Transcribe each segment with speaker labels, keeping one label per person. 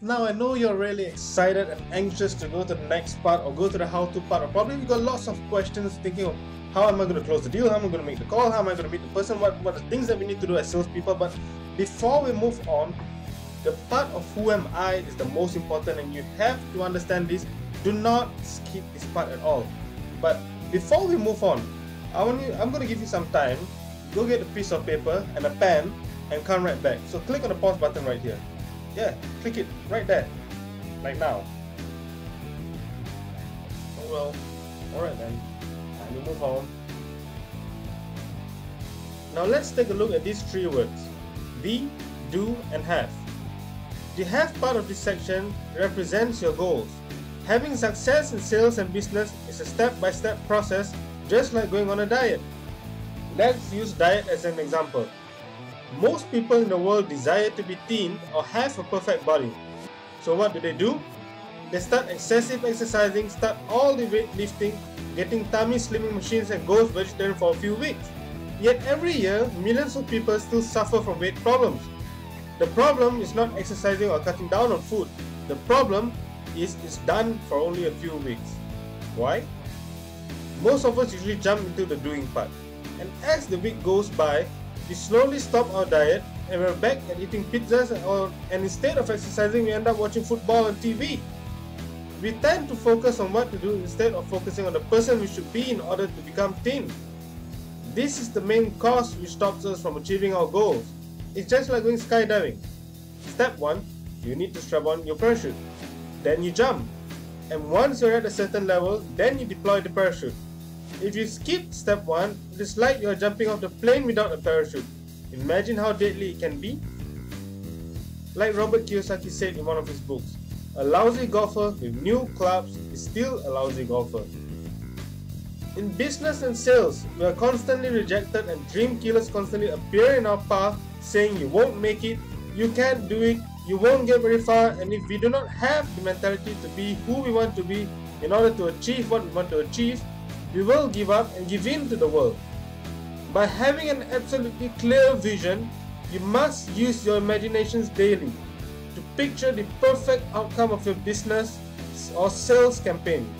Speaker 1: Now I know you're really excited and anxious to go to the next part or go to the how-to part, or probably you've got lots of questions thinking of how am I going to close the deal, how am I going to make the call, how am I going to meet the person, what are the things that we need to do as salespeople. But before we move on, the part of who am I is the most important, and you have to understand this. Do not skip this part at all. But before we move on, I'm going to give you some time. Go get a piece of paper and a pen and come right back. So click on the pause button right here. Yeah, click it right there, like now. Oh well, alright then, time to move on. Now let's take a look at these three words: be, do, and have. The have part of this section represents your goals. Having success in sales and business is a step-by-step process, just like going on a diet. Let's use diet as an example. Most people in the world desire to be thin or have a perfect body. So what do? They start excessive exercising, start all the weightlifting, getting tummy slimming machines, and goes vegetarian for a few weeks. Yet every year, millions of people still suffer from weight problems. The problem is not exercising or cutting down on food. The problem is it's done for only a few weeks. Why? Most of us usually jump into the doing part. And as the week goes by, we slowly stop our diet and we're back at eating pizzas, and instead of exercising, we end up watching football on TV. We tend to focus on what to do instead of focusing on the person we should be in order to become thin. This is the main cause which stops us from achieving our goals. It's just like going skydiving. Step 1, you need to strap on your parachute. Then you jump. And once you're at a certain level, then you deploy the parachute. If you skip step 1, it is like you are jumping off the plane without a parachute. Imagine how deadly it can be. Like Robert Kiyosaki said in one of his books, a lousy golfer with new clubs is still a lousy golfer. In business and sales, we are constantly rejected and dream killers constantly appear in our path saying you won't make it, you can't do it, you won't get very far, and if we do not have the mentality to be who we want to be in order to achieve what we want to achieve, we will give up and give in to the world. By having an absolutely clear vision, you must use your imaginations daily to picture the perfect outcome of your business or sales campaign.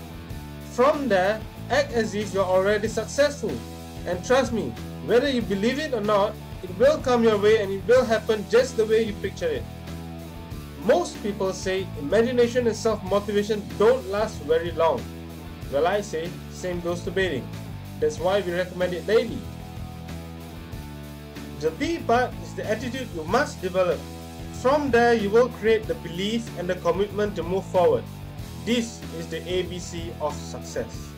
Speaker 1: From there, act as if you're already successful. And trust me, whether you believe it or not, it will come your way and it will happen just the way you picture it. Most people say imagination and self-motivation don't last very long. Well, I say, same goes to bathing. That's why we recommend it daily. The B part is the attitude you must develop. From there, you will create the belief and the commitment to move forward. This is the ABC of success.